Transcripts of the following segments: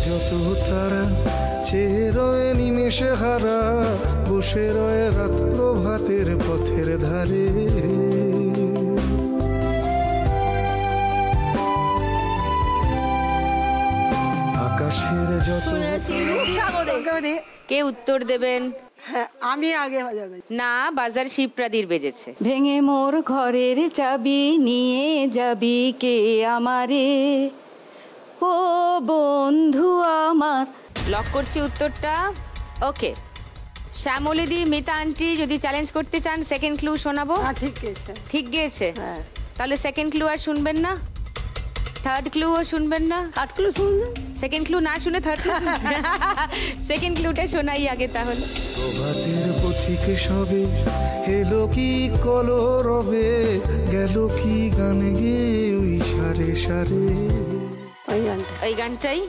যত তারা চেয়ে রয়ে নিমেষে হারা, বসে রয়ে রাত প্রভাতের পথের ধারে। আকাশের যত কে উত্তর দেবেন? আমি আগে বাজাবো না, বাজার শিবপ্রাদীর বেজেছে। ভেঙে মোর ঘরের চাবি নিয়ে যাবি কে আমারে, ও বন্ধু আমার। লক করছি উত্তরটা। ওকে, শ্যামলীদি, মিতা আন্টি যদি চ্যালেঞ্জ করতে চান সেকেন্ড ক্লু শোনাবো। ঠিক গেছে, ঠিক গিয়েছে? হ্যাঁ। তাহলে সেকেন্ড ক্লু আর শুনবেন না? থার্ড ক্লুও শুনবেন না? থার্ড ক্লু শুনবেন? সেকেন্ড ক্লু না শুনে থার্ড ক্লু? সেকেন্ড ক্লুটা শোনাই আগে তাহলে। প্রভাতের পথিকে সবে এলো কি কলরবে, গেল কি গান গে ওই সারে সারে। ওই গানটাই?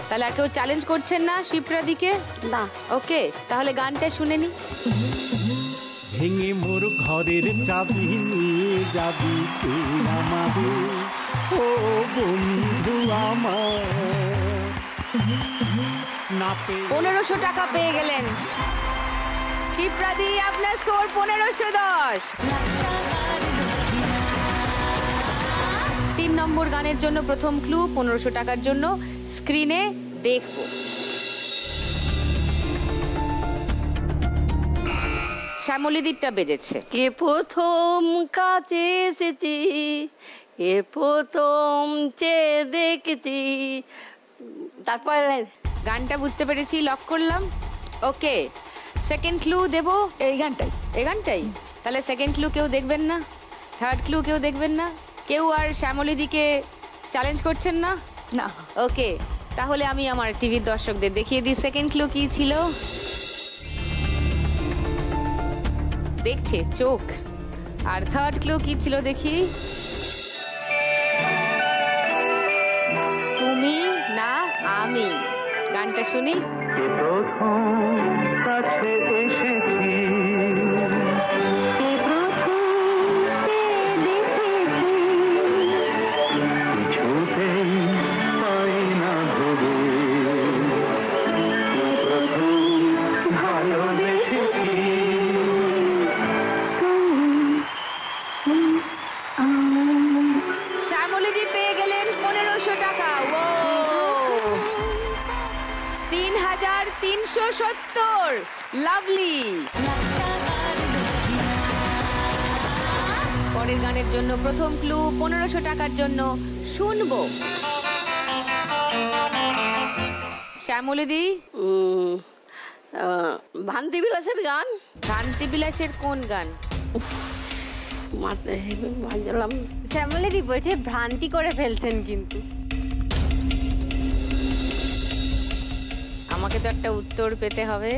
তাহলে আর কেউ চ্যালেঞ্জ করছেন না শিবপ্রাদীকে? না। ওকে, তাহলে গানটা শুনে নি। ভেঙে মোর ঘরের চাবি নিয়ে যাবি কে আমারে, ও বন্ধু আমার। 1500 টাকা পেয়ে গেলেন শিবপ্রাদী। আপনার স্কোর 1510। 3 নম্বর গানের জন্য প্রথম ক্লু 1500 টাকার জন্য স্ক্রিনে দেখব। শ্যামলীদিরটা বেজেছে। কে প্রথম কাছে এসেছি, কে প্রথম চেয়ে দেখেছি, তারপর গানটা বুঝতে পেরেছি, লক করলাম। ওকে, সেকেন্ড ক্লু দেব। এই গানটাই? এই গানটাই? তাহলে সেকেন্ড ক্লু কেউ দেখবেন না? থার্ড ক্লু কেউ দেখবেন না? কেউ আর শ্যামলীদিকে চ্যালেঞ্জ করছেন না? না। ওকে, তাহলে আমি আমার টিভির দর্শকদের দেখিয়ে দিই সেকেন্ড ক্লু কি ছিল। দেখছে চোখ। আর থার্ড ক্লু কি ছিল দেখি। তুমি না আমি। গানটা শুনি। শ্যামলীদি পেয়ে গেলেন 1500 টাকা। ও 3370। লাভলি। পরের গানের জন্য প্রথম ক্লু 1500 টাকার জন্য শুনবো। শ্যামলীদি, ভ্রান্তি বিলাসের গান। ভ্রান্তি বিলাসের কোন গান? মারতে ভাজলাম। শ্যামলীদি বলছে ভ্রান্তি করে ফেলছেন কিন্তু। আমাকে তো একটা উত্তর পেতে হবে।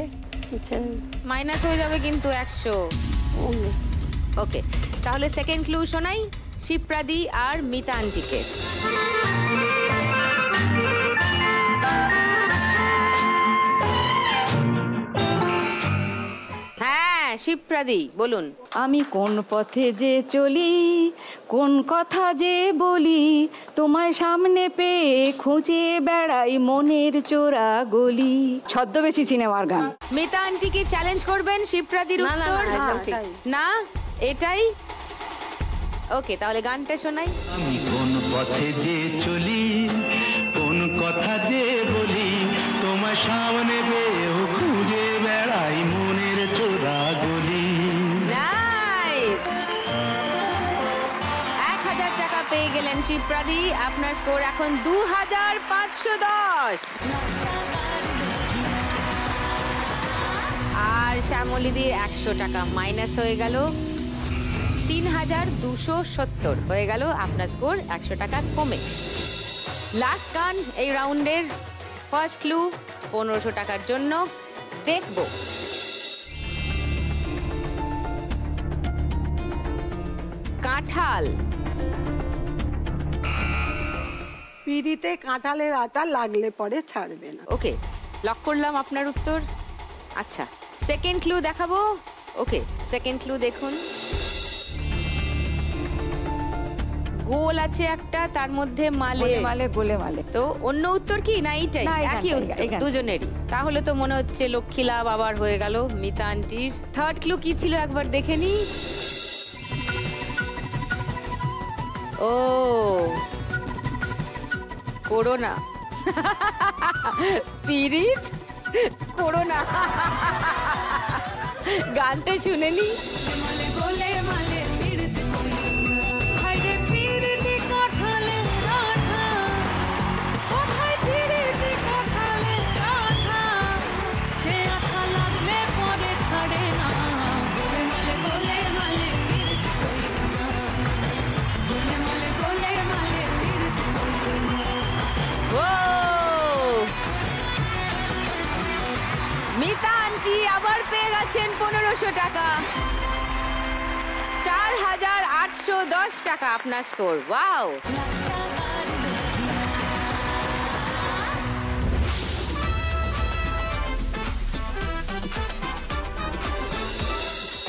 মাইনাস হয়ে যাবে কিন্তু 100। ওকে, তাহলে সেকেন্ড ক্লু শোনাই শিবপ্রাদী আর মিতা আন্টিকে। হ্যাঁ শিবপ্রাদী, বলুন। আমি কোন পথে যে চলি, কোন কথা যে বলি, তোমায় সামনে পেয়ে খুঁজে বেড়াই মনের চোরা গলি। ছদ্মবেশী সিনেমার গান। মিতা আন্টিকে চ্যালেঞ্জ করবেন শিবপ্রাদীর উত্তর? না, এটাই। ওকে, তাহলে গানটা শোনাই। আমি কোন পথে যে চলি, কোন কথা যে বলি, তোমার সামনে পেয়ে খুঁজে বেড়াই মনের চোরা গলি। নাইস। 1000 টাকা পেয়ে গেলেন শিবপ্রাদী। আপনার স্কোর এখন 2510। আর শ্যামলীদির 100 টাকা মাইনাস হয়ে গেল। 3270 হয়ে গেল আপনার স্কোর 100 টাকা কমে। লাস্ট গান এই রাউন্ডের। ফার্স্ট ক্লু 1500 টাকার জন্য দেখব। কাঁঠাল। পিড়িতে কাঁঠালের আটা লাগলে পরে ছাড়বে না। ওকে, লক করলাম আপনার উত্তর। আচ্ছা, সেকেন্ড ক্লু দেখাবো। ওকে, সেকেন্ড ক্লু দেখুন। গোল আছে একটা, তার মধ্যে মালে মালে গোলে মালে। তো অন্য উত্তর কি না এইটাই? না, একই উত্তর দুজনেরই। তাহলে তো মনে হচ্ছে লক্ষ্মী লাভ আবার হয়ে গেল মিতা আন্টির। থার্ড ক্লু কি ছিল একবার দেখে নি। ও করোনা, পিরিত করোনা, গানটা শুনেনি? মিতা আন্টি আবার পেয়ে গেছেন 1500 টাকা। 4810 টাকা আপনার স্কোর। ওয়াও!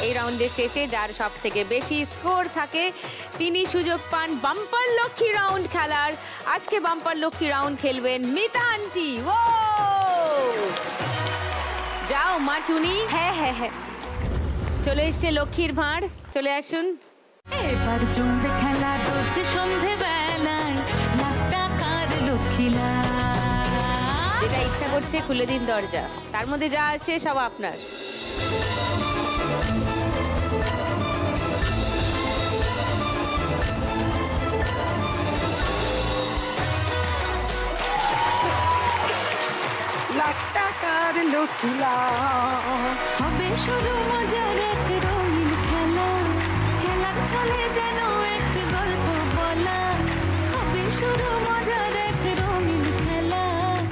এই রাউন্ডের শেষে যার সব থেকে বেশি স্কোর থাকে তিনি সুযোগ পান বাম্পার লক্ষ্মী রাউন্ড খেলার। আজকে বাম্পার লক্ষ্মী রাউন্ড খেলবেন মিতা আন্টি। ও যাও মা টুনি। হ্যাঁ হ্যাঁ হ্যাঁ, চলে এসছে লক্ষ্মীর ভাঁড়, চলে আসুন। এবার জমবে খেলা রোজ সন্ধে বেলায়, লাখ টাকার লক্ষ্মী লাভ। যেটা ইচ্ছা করছে খুলে দিন দরজা, তার মধ্যে যা আছে সব আপনার। লাখ টাকার লক্ষ্মী লাভ। হবে শুরু মজার এক রঙিন খেলা, খেলার ছলে যেন এক গল্প বলা। হবে শুরু মজার এক রঙিন খেলা।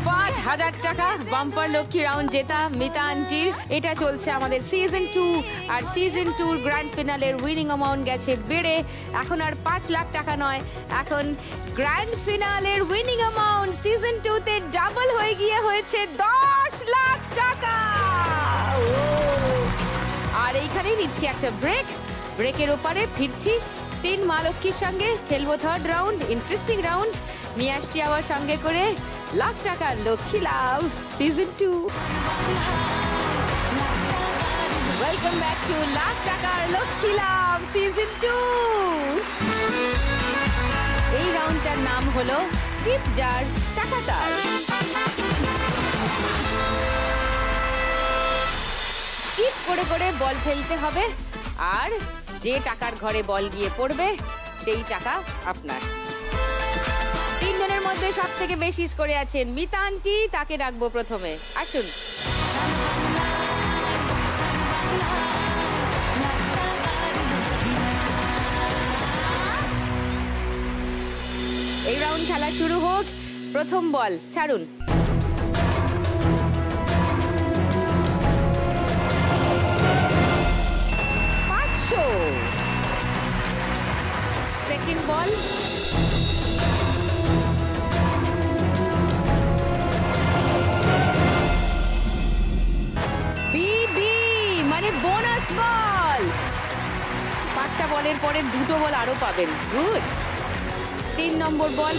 5000 টাকা বাম্পার লক্ষ্মী রাউন্ড জেতা মিতা আন্টির। এটা চলছে আমাদের সিজন 2, আর সিজন 2 গ্র্যান্ড ফিনালের উইনিং অ্যামাউন্ট গেছে বেড়ে এখন আর 5 লাখ টাকা নয়, এখন গ্র্যান্ড ফিনালের উইনিং অ্যামাউন্ট সিজন 2 তে ডাবল হয়ে গিয়ে হয়েছে 10 লাখ টাকা। আর এইখানেই নিচ্ছি একটা ব্রেক। ব্রেকের ওপারে ফিরছি 3 মা লক্ষ্মীর সঙ্গে, খেলবো থার্ড রাউন্ড, ইন্টারেস্টিং রাউন্ড নিয়ে আসছি আবার সঙ্গে করে Lakh Taka Lakshmi Labh season 2। Welcome back to Lakh টাকার লক্ষ্মী লাভ সিজন 2। এই রাউন্ডটার নাম হলো টিপ জার টাকাদার। টিপ করে করে বল ফেলতে হবে, আর যে টাকার ঘরে বল গিয়ে পড়বে সেই টাকা আপনার। 3 জনের মধ্যে সব থেকে বেশি স্কোরে আছেন মিতা আন্টি, তাকে ডাকবো প্রথমে। আসুন। এই রাউন্ড খেলা শুরু হোক। প্রথম বল ছাড়ুন। সেকেন্ড বল, বিবি মানে বোনাস বল। 5টা বলের পরে 2টো বল আরো পাবেন। গুড। 3 নম্বর ball,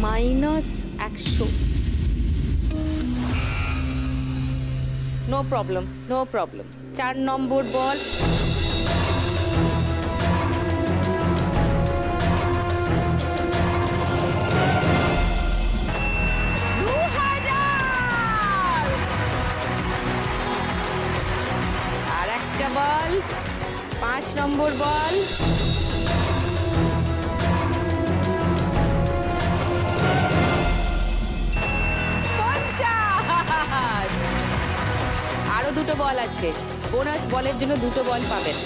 -100। No problem, no problem. 4 নম্বর বল, আর একটা বল, 5 নম্বর বল, আরো 2টো বল আছে। বোনাস বলের জন্য 2টো বল পাবেন।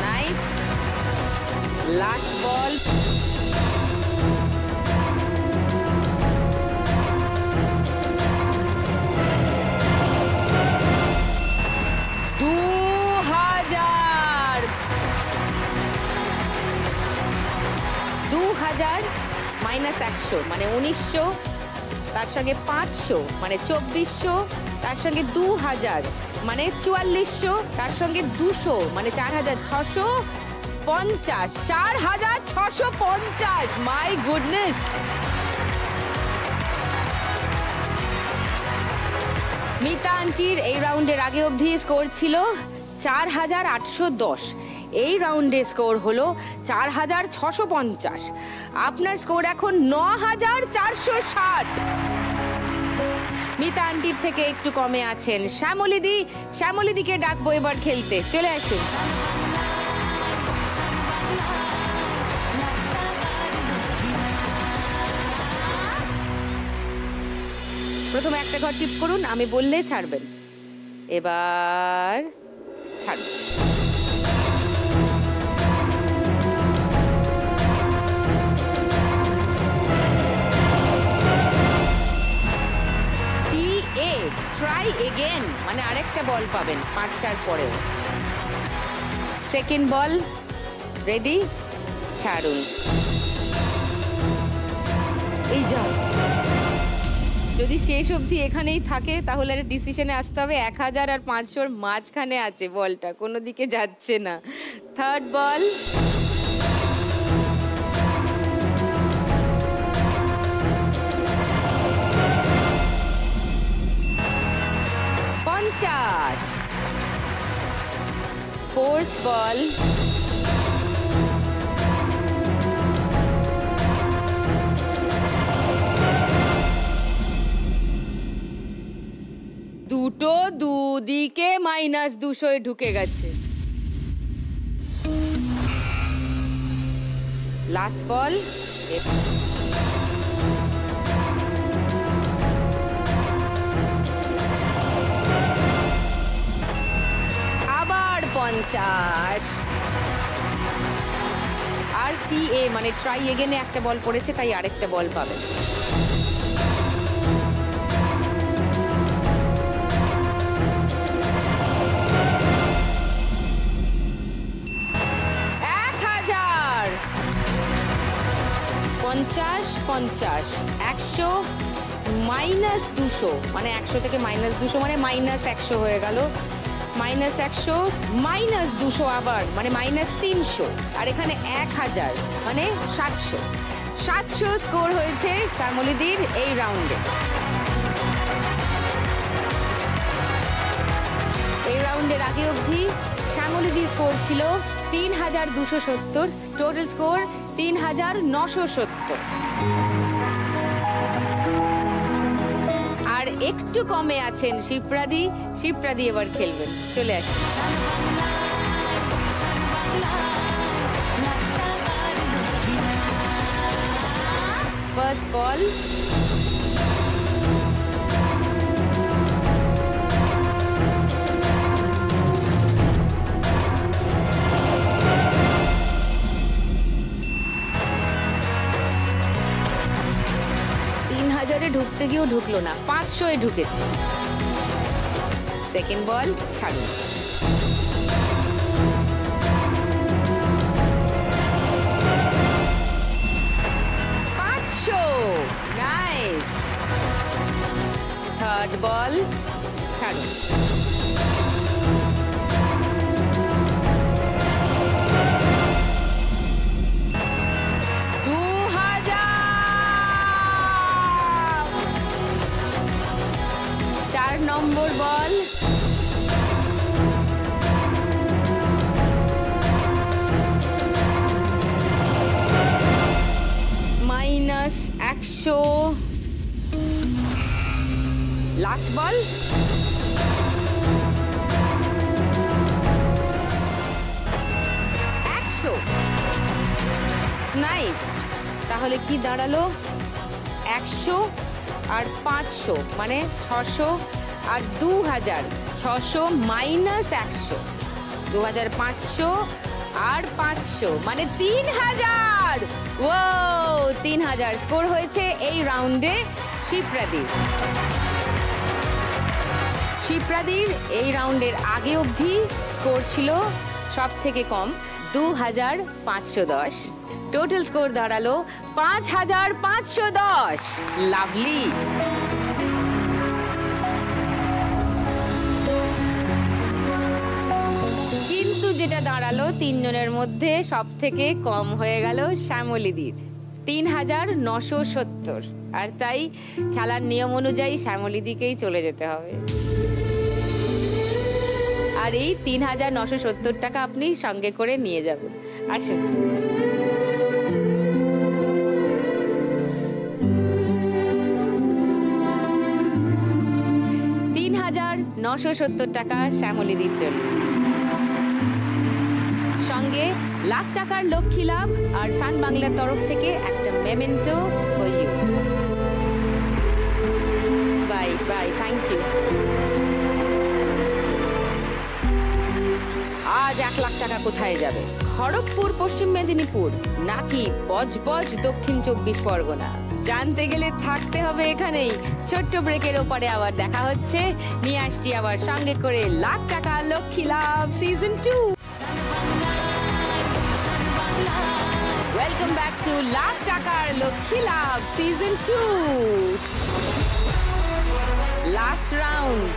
নাইস। লাস্ট বল, 1900, তার সঙ্গে 500 মানে 2400, তার সঙ্গে 2000 মানে 4400, তার সঙ্গে 200 মানে 4650, 4650, মাই গুডনেস। মিতা আন্টির এই রাউন্ডের আগে অবধি স্কোর ছিল 4810, এই রাউন্ডে স্কোর হলো 4650। আপনার স্কোর এখন 9460। মিতা আন্টির থেকে একটু কমে আছেন শ্যামলীদি। শ্যামলীদিকে ডাকবো এবার খেলতে, চলে আসুন। প্রথমে একটা ঘর টিপ করুন, আমি বললে ছাড়বেন। এবার ছাড়ুন। TA ট্রাই এগেন মানে আরেকটা বল পাবেন 5টার পরেও। সেকেন্ড বল রেডি, ছাড়ুন। এই যা, যদি শেষ অবধি এখানেই থাকে তাহলে একটা ডিসিশনে আসতে হবে। 1000 আর 500-র মাঝখানে আছে বলটা, কোনো দিকে যাচ্ছে না। থার্ড বল, $50। ফোর্থ বল, দুটো দুদিকে -200 ঢুকে গেছে। লাস্ট বল, আবার 50। আর TA মানে ট্রাই এগেনে একটা বল পড়েছে, তাই আরেকটা বল পাবেন। $50, 100, -200 মানে 100 থেকে -200 মানে -100 হয়ে গেল। -100, -200 আবার মানে -300, আর এখানে 1000 মানে 700। 700 স্কোর হয়েছে শ্যামলীদির এই রাউন্ডে। এই রাউন্ডের আগে অবধি শ্যামলীদির স্কোর ছিল 3270, টোটাল স্কোর 3970। আর একটু কমে আছেন শিপ্রাদি। শিপ্রাদি এবার খেলবেন, চলে আসুন। ফার্স্ট বল, ঢুকতে গিয়েও ঢুকলো না, 500-এ ঢুকেছে। সেকেন্ড বল, ছাড়ুন। নাইস। থার্ড বল, ছাড়ুন। নম্বর বল, -100। লাস্ট বল, নাইস। তাহলে কি দাঁড়ালো? 100 আর 500 মানে 600 আর 2000, 600 মাইনাস 100, 2500 আর 500 মানে 3000। ও 3000 স্কোর হয়েছে এই রাউন্ডে শিপ্রাদির। শিপ্রাদির এই রাউন্ডের আগে অবধি স্কোর ছিল সব থেকে কম 2510। টোটাল স্কোর দাঁড়ালো 5510। লাভলি। কিন্তু যেটা দাঁড়ালো 3 জনের মধ্যে সব থেকে কম হয়ে গেল শ্যামলীদির, 3970। আর তাই খেলার নিয়ম অনুযায়ী শ্যামলীদিকেই চলে যেতে হবে। আর এই 3970 টাকা আপনি সঙ্গে করে নিয়ে যাবেন। আসুন। টাকা শ্যামলীদির জন্য, সঙ্গে লাখ টাকার লক্ষ্মী লাভ আর সান বাংলার তরফ থেকে একটা memento for you. Bye bye, thank you. আজ 1 লাখ টাকা কোথায় যাবে? খড়গপুর পশ্চিম মেদিনীপুর নাকি বজবজ দক্ষিণ 24 পরগনা? জানতে গেলে থাকতে হবে এখানেই। ছোট্ট ব্রেকের ওপরে আবার দেখা হচ্ছে। নিয়ে আসছি আবার সঙ্গে করে Lakh Taka Lakshmi Labh season 2। Welcome back to Lakh টাকার Lakshmi Labh season 2। Last round.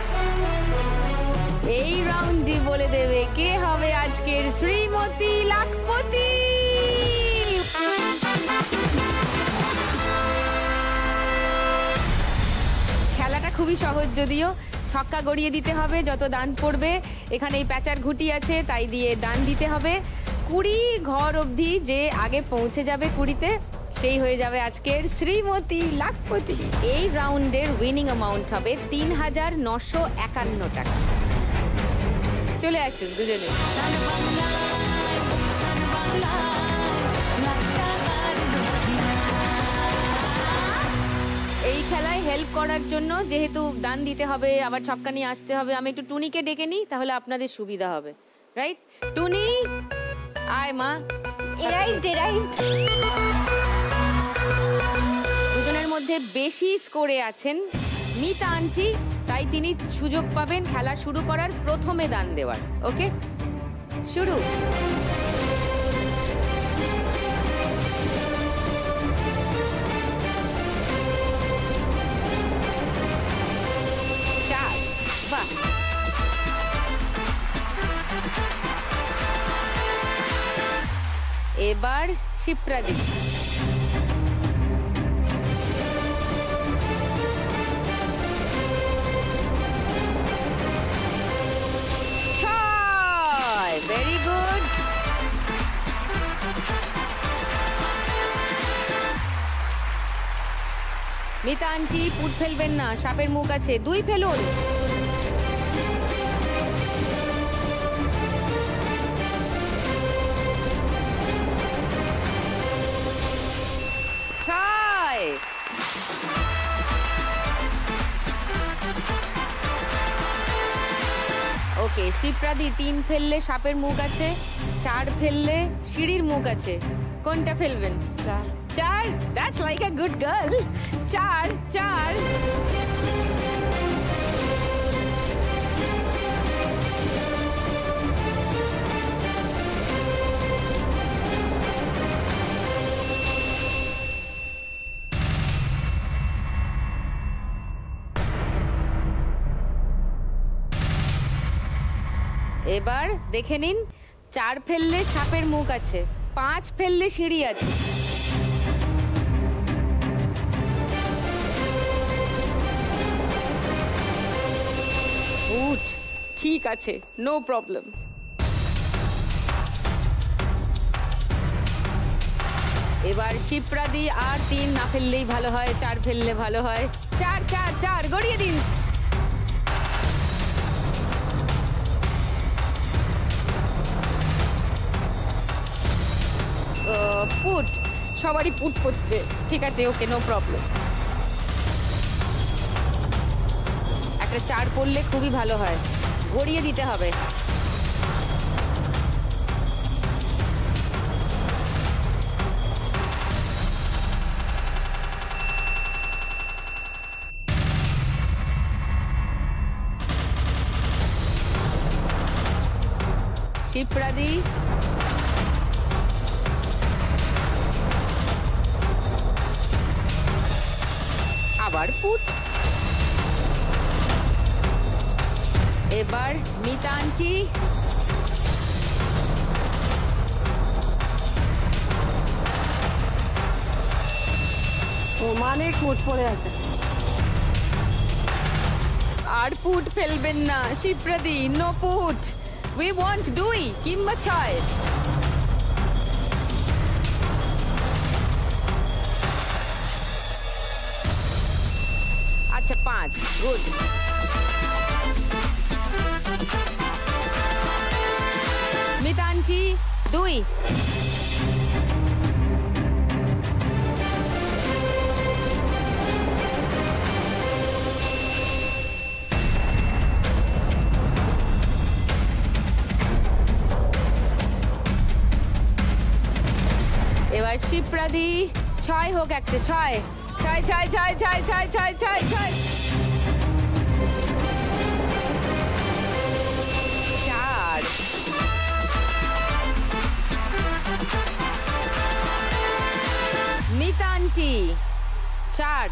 এই রাউন্ডই বলে দেবে কে হবে আজকের শ্রীমতী লাখপতি। খেলাটা খুবই সহজ, যদিও ছক্কা গড়িয়ে দিতে হবে যত দান পড়বে। এখানে এই প্যাচার ঘুটি আছে, তাই দিয়ে দান দিতে হবে। 20 ঘর অবধি যে আগে পৌঁছে যাবে 20-তে, সেই হয়ে যাবে আজকের শ্রীমতী লাখপতি। এই রাউন্ডের উইনিং অ্যামাউন্ট হবে 3951 টাকা। চলে আসুন দুজনে। এই খেলায় হেল্প করার জন্য, যেহেতু দান দিতে হবে আবার ছক্কা নিয়ে আসতে হবে, আমি একটু টুনিকে ডেকে নিই, তাহলে আপনাদের সুবিধা হবে। রাইট টুনি, আয় মা। দুজনের মধ্যে বেশি স্কোরে আছেন মিতা আন্টি, তাই তিনি সুযোগ পাবেন খেলা শুরু করার প্রথমে দান দেওয়ার। ওকে, শুরু। বাহ, এবার শিপ্রাদি। Very good. মিতা আন্টি পুট ফেলবেন না, সাপের মুখ আছে। 2 ফেলুন। ওকে, শিপ্রাদি 3 ফেললে সাপের মুখ আছে, 4 ফেললে সিঁড়ির মুখ আছে। কোনটা ফেলবেন? 4। That's like a good girl. 4। এবার দেখে নিন, 4 ফেললে সাপের মুখ আছে, 5 ফেললে সিঁড়ি আছে। উঠ, ঠিক আছে, নো প্রবলেম। এবার শিপ্রাদি আর 3 না ফেললেই ভালো হয়, 4 ফেললে ভালো হয়। 4 গড়িয়ে দিন। পুট, সবারই পুট করছে। ঠিক আছে, ওকে, নো প্রবলেম। একটা 4 পড়লে খুবই ভালো হয়, গড়িয়ে দিতে হবে। শিপ্রাদি আবার পুট। এবার মিতা আন্টি, সমানে কুট পড়ে আছে। আর পুট ফেলবেন না শিপ্রাদি, নো পুট, উই ওয়ান্ট 2 কিংবা 6। আচ্ছা 5, গুড। মিতা আন্টি 2। এবার শিপ্রাদি 6 হোক একটা, 6 6 6 6 6 6 6 6 6 4। মিতা আন্টি 4।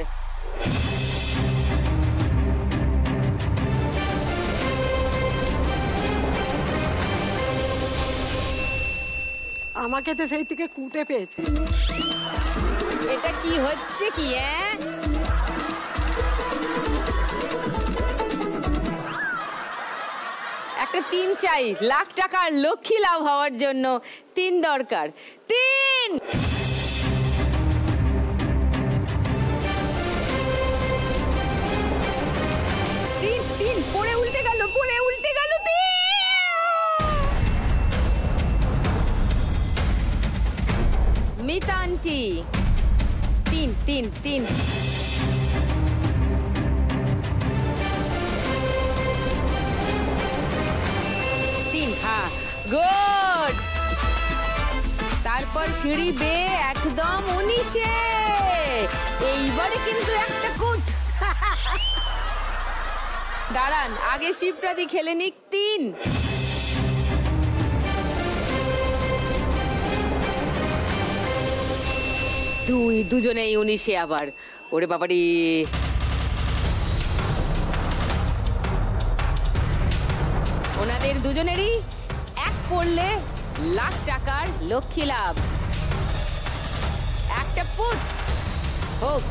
আমাকে তো সেই থেকে কুটে পেয়েছে। এটা কি হচ্ছে কি? একটা 3 চাই, লাখ টাকার লক্ষ্মী লাভ হওয়ার জন্য 3 দরকার। 3। পড়ে উল্টে গেল, পড়ে উল্টে গেল। মিতা আন্টি 3 3 3। হ্যাঁ, গুড। তারপর সিঁড়ি বেয়ে একদম 19-এ। এইবারে কিন্তু একটা কুট। দাঁড়ান, আগে শিপ্রাদি খেলে নিক 3। দুজনেই 19-এ আবার। ওরে বাবারি, ওনাদের দুজনেরই 1 পড়লে লাখ টাকার লক্ষ্মী লাভ। একটা পুট হোক।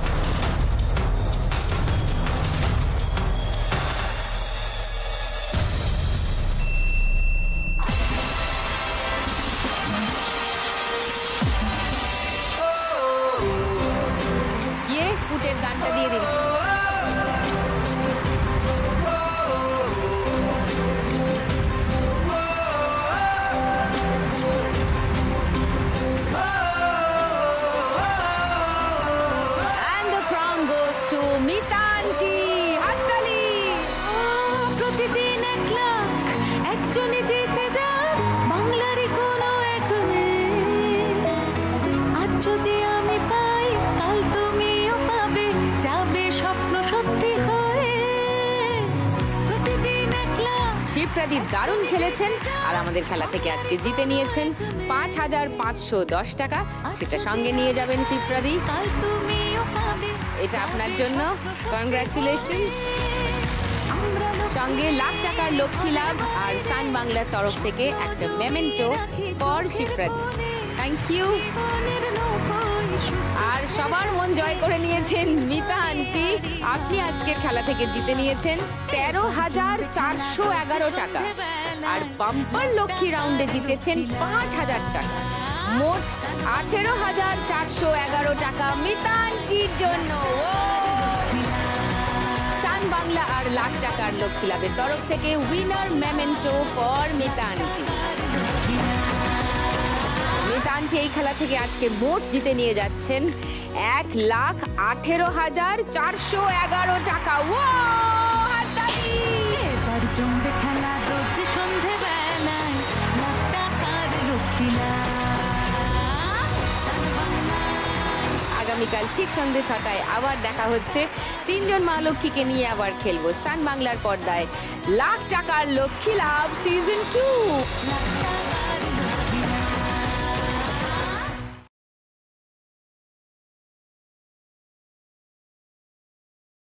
পুটের গানটা দিয়ে দিন। And the crown goes to Mita aunty. হাততালি। প্রতিদিন 1 লাখ একজনে জিতে যায় বাংলারই কোনো এক মেয়ে। আজ যদি আমি পাই, কাল তুমিও পাবে, যাবে স্বপ্ন সত্যি হয়ে। প্রতিদিন 1 লাখ। শিপ্রাদি দারুণ খেলেছেন আর আমাদের খেলা থেকে আজকে জিতে নিয়েছেন 5510 টাকা। সেটা সঙ্গে নিয়ে যাবেন শিপ্রাদি। কাল তুমিও পাবে, এটা আপনার জন্য, কনগ্রাচুলেশন। সঙ্গে লাখ টাকার লক্ষ্মী লাভ আর সান বাংলার তরফ থেকে একটা মেমেন্টো ফর শিপ্রাদি। Thank you. আর সবার মন জয় করে নিয়েছেন মিতা আন্টি। আপনি আজকের খেলা থেকে জিতে নিয়েছেন 13,411 টাকা। আর বাম্পার লক্ষ্মী রাউন্ডে জিতেছেন 5,000 টাকা। মোট 18,411 টাকা মিতা আন্টির জন্য। সান বাংলা আর লাখ টাকার লক্ষ্মী লাভের তরফ থেকে winner memento for Mita aunty. Mita aunty এই খেলা থেকে আজকে মোট জিতে নিয়ে যাচ্ছেন 1,18,411 টাকা। এবার জমবে খেলা রোজ সন্ধে বেলায়, লাখ টাকার লক্ষ্মী লাভ। আগামীকাল ঠিক সন্ধ্যে 6টায় আবার দেখা হচ্ছে। 3 জন মা লক্ষ্মীকে নিয়ে আবার খেলবো সান বাংলার পর্দায় লাখ টাকার লক্ষ্মী লাভ সিজন 2।